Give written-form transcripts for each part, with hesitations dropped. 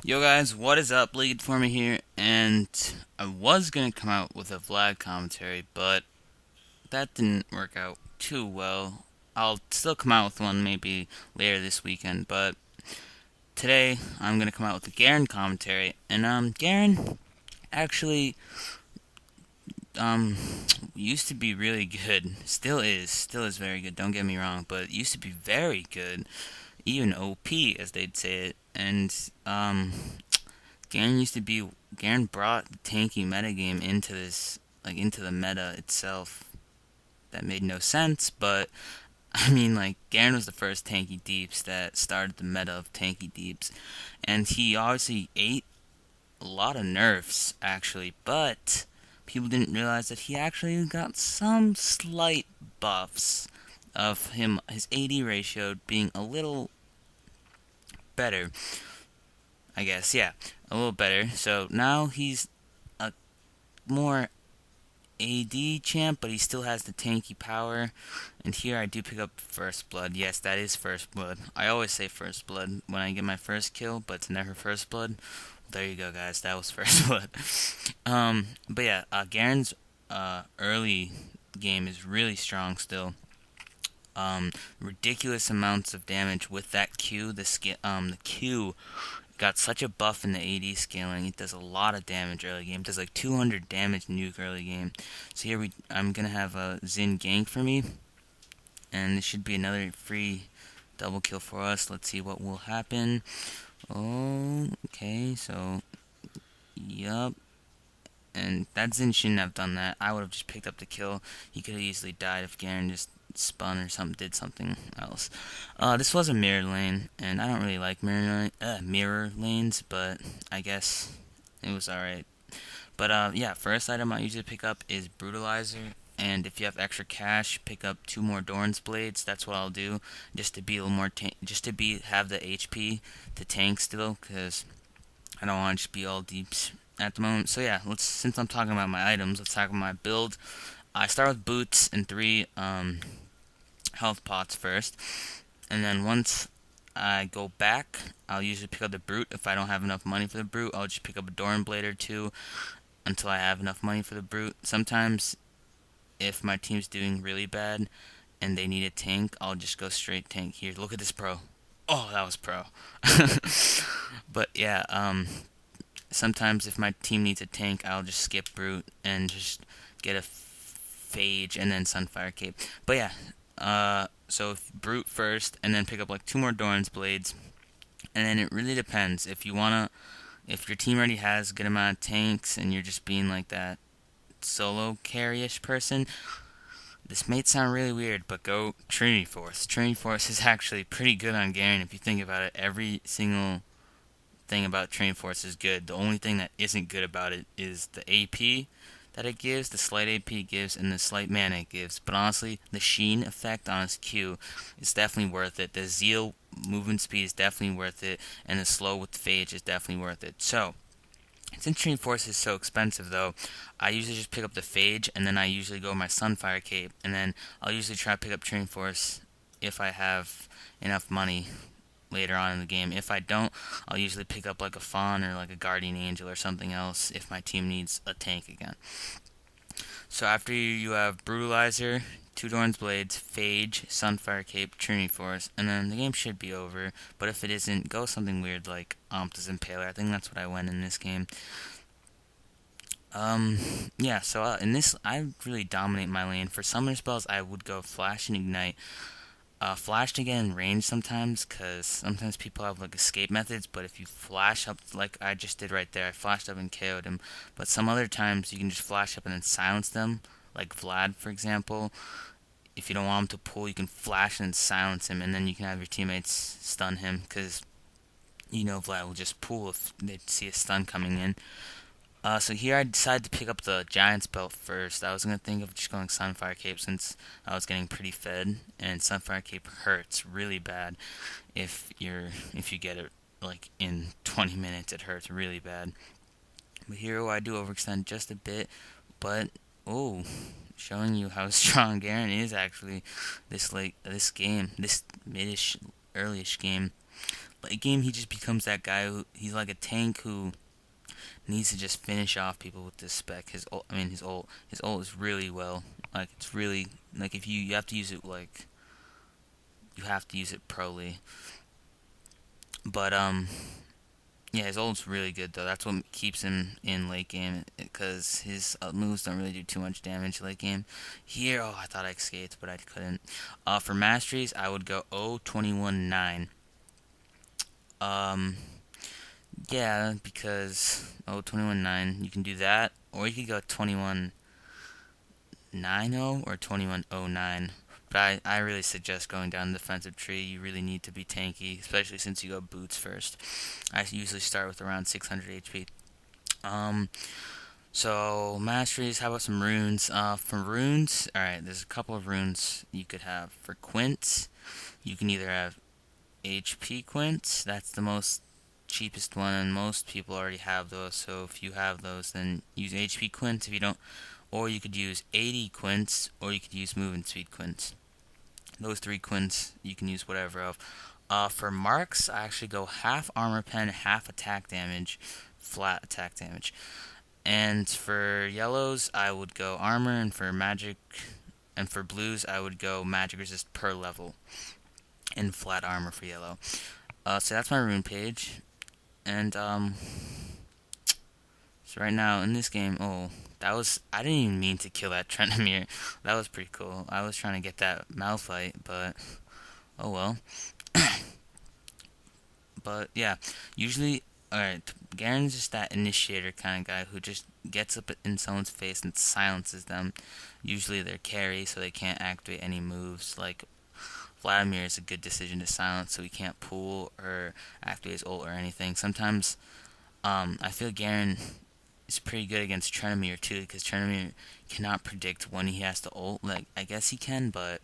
Yo guys, what is up? Lead for me here, and I was gonna come out with a Vlad commentary, but that didn't work out too well. I'll still come out with one maybe later this weekend, but today I'm gonna come out with a Garen commentary, and Garen actually um used to be really good, still is very good. Don't get me wrong, but used to be very good, even OP as they'd say it, and Garen used to be Garen brought the tanky metagame into this, like into the meta itself. That made no sense, but I mean, like, Garen was the first tanky deeps that started the meta of tanky deeps, and he obviously ate a lot of nerfs actually, but people didn't realize that he actually got some slight buffs of his AD ratio being a little better, I guess. Yeah, a little better. So now he's a more AD champ, but he still has the tanky power. And here I do pick up first blood. Yes, that is first blood. I always say first blood when I get my first kill, but it's never first blood. There you go, guys. That was first blood. But yeah, Garen's early game is really strong still. Ridiculous amounts of damage with that Q. The Q got such a buff in the AD scaling. It does a lot of damage early game. It does like 200 damage nuke early game. So here I'm gonna have a Xin gank for me, and this should be another free double kill for us. Let's see what will happen. Oh, okay. So, yup. And that Xin shouldn't have done that. I would have just picked up the kill. He could have easily died if Garen just spun or something, did something else. This was a mirror lane, and I don't really like mirror lanes, but I guess it was alright. But yeah, first item I usually pick up is Brutalizer, and if you have extra cash, pick up 2 more Doran's blades. That's what I'll do, just to be a little more, just to have the HP to tank still, because I don't want to just be all deeps at the moment. So yeah, since I'm talking about my items, let's talk about my build. I start with boots and 3 health pots first, and then once I go back, I'll usually pick up the Brut. If I don't have enough money for the Brut, I'll just pick up a Doran blade or 2 until I have enough money for the Brut. Sometimes, if my team's doing really bad and they need a tank, I'll just go straight tank. Here, look at this pro. Oh, that was pro. But yeah, sometimes if my team needs a tank, I'll just skip Brut and just get a Phage and then Sunfire Cape. But yeah, so Brute first, and then pick up like 2 more Doran's blades, and then it really depends. If your team already has a good amount of tanks, and you're just being like that solo carry-ish person, this may sound really weird, but go Trinity Force. Trinity Force is actually pretty good on Garen if you think about it. Every single thing about Trinity Force is good. The only thing that isn't good about it is the AP that it gives, the slight AP it gives, and the slight mana it gives. But honestly, the sheen effect on his Q is definitely worth it. The Zeal movement speed is definitely worth it, and the slow with Phage is definitely worth it. So, since Trinity Force is so expensive though, I usually just pick up the Phage, and then I usually go my Sunfire Cape, and then I'll usually try to pick up Trinity Force if I have enough money later on in the game. If I don't, I'll usually pick up like a Fawn or like a Guardian Angel or something else if my team needs a tank again. So after you have Brutalizer, 2 Doran's Blades, Phage, Sunfire Cape, Trinity Force, and then the game should be over. But if it isn't, go something weird like Omta's Impaler. I think that's what I went in this game. Yeah, so in this, I really dominate my lane. For summoner spells, I would go Flash and Ignite. Flash to get in range sometimes, because sometimes people have like escape methods, but if you flash up like I just did right there, I flashed up and KO'd him. But some other times you can just flash up and then silence them, like Vlad for example. If you don't want him to pull, you can flash and silence him, and then you can have your teammates stun him, because you know Vlad will just pull if they see a stun coming in. So here I decided to pick up the Giant's Belt first. I was going to think of just going Sunfire Cape since I was getting pretty fed, and Sunfire Cape hurts really bad if you get it like in 20 minutes. It hurts really bad. But here I do overextend just a bit, but oh, showing you how strong Garen is actually this game, this midish earlyish game. late game he just becomes that guy who he's like a tank who needs to just finish off people with this spec. His ult, I mean his ult is really well. Like it's really like if you have to use it like you have to use it proly. But yeah, his ult's really good though. That's what keeps him in late game because his moves don't really do too much damage late game. Here, oh, I thought I escaped, but I couldn't. For Masteries, I would go 0-21-9. Um, yeah, because 0-21-9, you can do that, or you could go 21-9-0 or 21-0-9. But I really suggest going down the defensive tree. You really need to be tanky, especially since you go boots first. I usually start with around 600 HP. So Masteries, how about some runes? For runes, alright, there's a couple of runes you could have. For Quints, you can either have HP Quints, that's the most cheapest one, and most people already have those, so if you have those, then use HP Quints. If you don't, or you could use 80 Quints, or you could use movement speed Quints. Those three Quints, you can use whatever of. For marks, I actually go half armor pen, half attack damage, flat attack damage. And for yellows, I would go armor, and for magic, and for blues, I would go magic resist per level, and flat armor for yellow. So that's my rune page, and so right now in this game, oh, I didn't even mean to kill that Trinity. That was pretty cool. I was trying to get that Malphite, but oh well. But yeah, usually, alright, Garen's just that initiator kind of guy who just gets up in someone's face and silences them. Usually they're carry, so they can't activate any moves. Like, Vladimir is a good decision to silence, so he can't pull or activate his ult or anything. Sometimes, I feel Garen is pretty good against Trinity too, because Trinity cannot predict when he has to ult. Like, I guess he can, but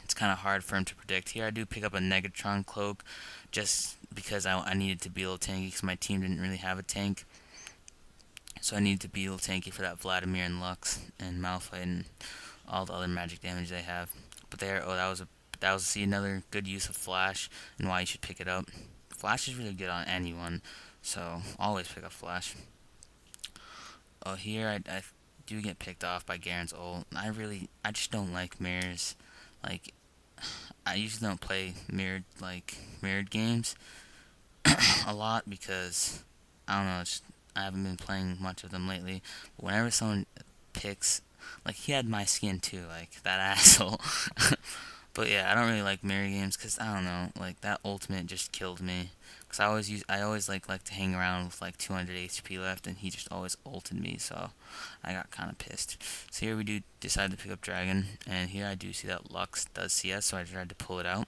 it's kind of hard for him to predict. Here I do pick up a Negatron Cloak just because I needed to be a little tanky because my team didn't really have a tank. So I needed to be a little tanky for that Vladimir and Lux and Malphite and all the other magic damage they have. But there, oh, that was see another good use of Flash and why you should pick it up. Flash is really good on anyone, so always pick up Flash. Oh, here I do get picked off by Garen's ult. I just don't like mirrors. Like, I usually don't play mirrored games a lot because I don't know, I haven't been playing much of them lately. But whenever someone picks, like he had my skin too, like that asshole. But yeah, I don't really like mirror games because I don't know, like that ultimate just killed me. Cause I always like to hang around with like 200 HP left, and he just always ulted me, so I got kind of pissed. So here we do decide to pick up Dragon, and here I do see that Lux does CS, so I tried to pull it out,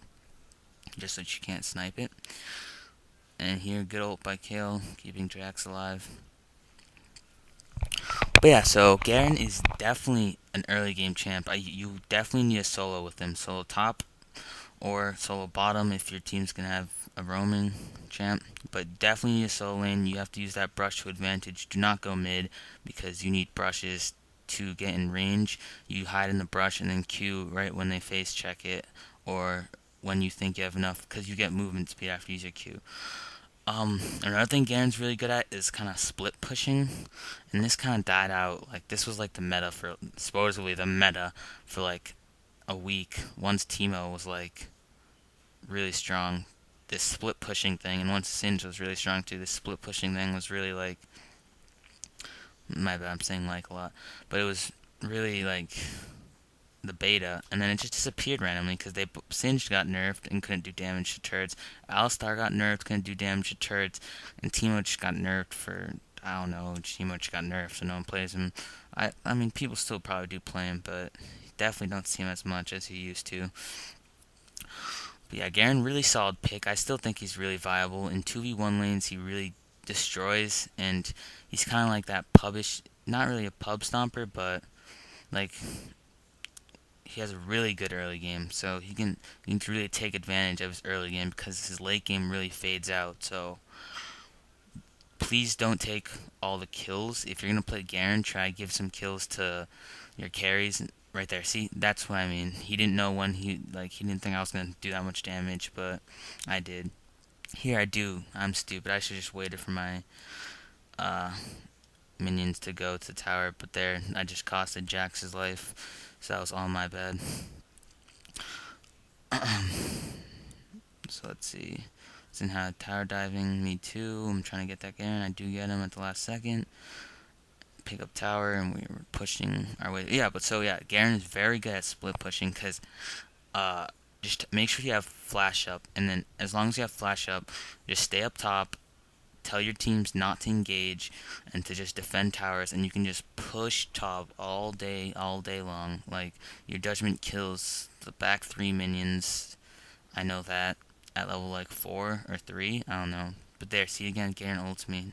just so she can't snipe it. And here, good ult by Kale, keeping Drax alive. But yeah, so Garen is definitely an early game champ. You definitely need a solo with him, solo top or solo bottom if your team's gonna have a roaming champ. But definitely need a solo lane. You have to use that brush to advantage. Do not go mid because you need brushes to get in range. You hide in the brush and then Q right when they face check it, or when you think you have enough, because you get movement speed after you use your Q. Another thing Garen's really good at is kind of split pushing, and this kind of died out. Like, this was like the meta for, supposedly the meta for like a week. Once Teemo was like really strong, this split pushing thing, and once Singe was really strong too, this split pushing thing was really like, my bad, I'm saying like a lot, but it was really like the beta, and then it just disappeared randomly because Singed got nerfed and couldn't do damage to turrets. Alistar got nerfed, couldn't do damage to turrets, and Teemo just got nerfed for, I don't know, Teemo just got nerfed, so no one plays him. I mean, people still probably do play him, but definitely don't see him as much as he used to. But yeah, Garen, really solid pick. I still think he's really viable. In 2v1 lanes, he really destroys, and he's kind of like that pubish, not really a pub stomper, but like, he has a really good early game, so he can really take advantage of his early game because his late game really fades out. So please don't take all the kills. If you're gonna play Garen, try to give some kills to your carries. Right there, see, that's what I mean. He didn't know when he didn't think I was gonna do that much damage, but I did. Here I'm stupid. I should just waited for my uh, minions to go to the tower, but there, I just costed Jax's life, so that was all my bad. So let's see. Sinha tower diving, me too. I'm trying to get that Garen. I do get him at the last second. Pick up tower, and we were pushing our way. Yeah, but so yeah, Garen is very good at split pushing because uh, just make sure you have flash up, and then as long as you have flash up, just stay up top. Tell your teams not to engage and to just defend towers, and you can just push top all day long. Like your judgment kills the back 3 minions. I know that at level like 4 or 3. I don't know. But there, see again, Garen ults me.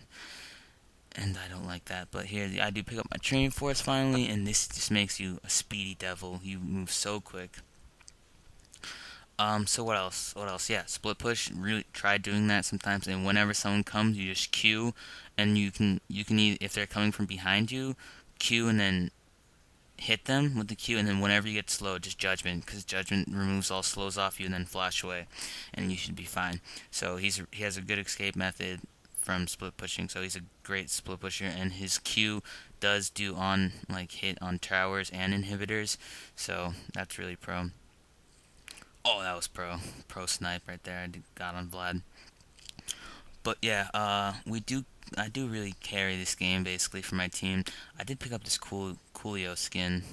And I don't like that. But here, I do pick up my Trinity Force finally, and this just makes you a speedy devil. You move so quick. So what else? What else? Yeah, split push. Really try doing that sometimes. And whenever someone comes, you just Q, and you can either, if they're coming from behind you, Q and then hit them with the Q, and then whenever you get slow, just judgment, because judgment removes all slows off you, and then flash away, and you should be fine. So he has a good escape method from split pushing, so he's a great split pusher, and his Q does do on like hit on towers and inhibitors, so that's really pro. Oh, that was pro snipe right there. I got on Vlad. But yeah, I do really carry this game basically for my team. I did pick up this Coolio skin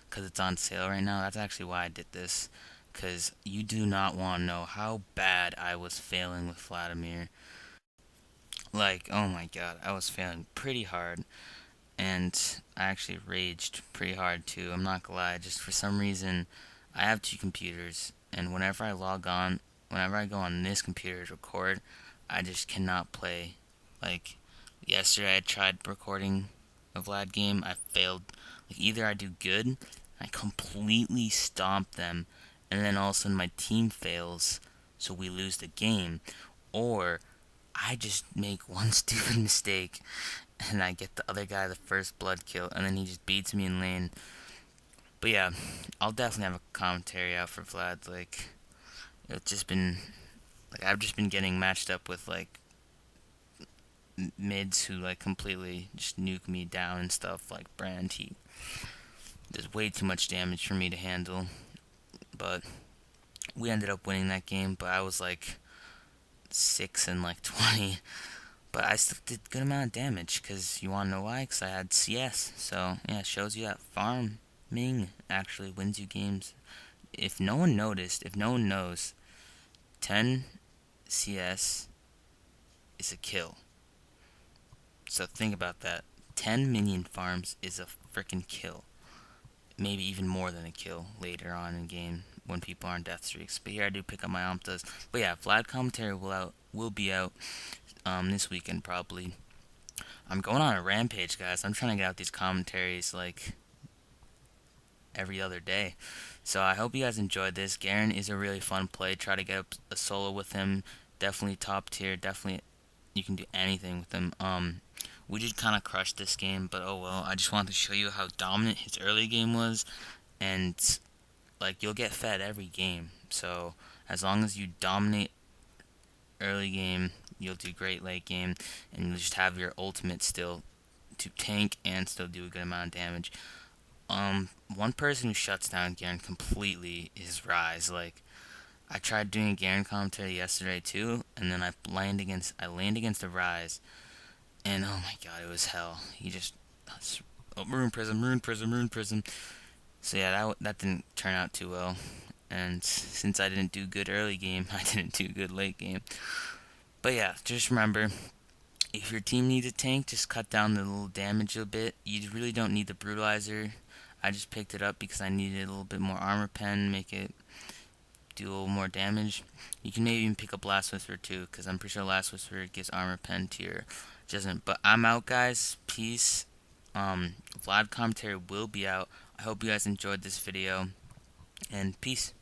because it's on sale right now. That's actually why I did this. Because you do not want to know how bad I was failing with Vladimir. Like, oh my god, I was failing pretty hard. And I actually raged pretty hard too. I'm not gonna lie. Just for some reason, I have 2 computers. And whenever I log on, whenever I go on this computer to record, I just cannot play. Like, yesterday I tried recording a Vlad game. I failed. Like, either I do good, I completely stomp them, and then all of a sudden my team fails, so we lose the game. Or I just make one stupid mistake, and I get the other guy the first blood kill, and then he just beats me in lane. But yeah, I'll definitely have a commentary out for Vlad. Like, it's just been, like, I've just been getting matched up with, like, mids who, like, completely just nuke me down and stuff. Like, Brand, he does way too much damage for me to handle. But we ended up winning that game, but I was, like, 6 and, like, 20. But I still did good amount of damage, because you want to know why? Because I had CS. So, yeah, it shows you that farming actually wins you games. If no one noticed, if no one knows, 10 CS is a kill. So think about that. 10 minion farms is a freaking kill. Maybe even more than a kill later on in game when people are on death streaks. But here I do pick up my Omtas. But yeah, Vlad commentary will be out this weekend probably. I'm going on a rampage, guys. I'm trying to get out these commentaries like every other day. So I hope you guys enjoyed this. Garen is a really fun play. Try to get up a solo with him. Definitely top tier. Definitely you can do anything with him. We did kind of crush this game, but oh well. I just wanted to show you how dominant his early game was, and like you'll get fed every game. So as long as you dominate early game, you'll do great late game, and you'll just have your ultimate still to tank and still do a good amount of damage. One person who shuts down Garen completely is Rise. Like, I tried doing a Garen commentary yesterday too, and then I land against a Rise, and oh my god, it was hell. He just Rune Prism. So yeah, that didn't turn out too well. And since I didn't do good early game, I didn't do good late game. But yeah, just remember, if your team needs a tank, just cut down the little damage a bit. You really don't need the brutalizer. I just picked it up because I needed a little bit more armor pen, make it do a little more damage. You can maybe even pick up Last Whisper too, because I'm pretty sure Last Whisper gives armor pen to your doesn't. But I'm out, guys. Peace. Vlad commentary will be out. I hope you guys enjoyed this video, and peace.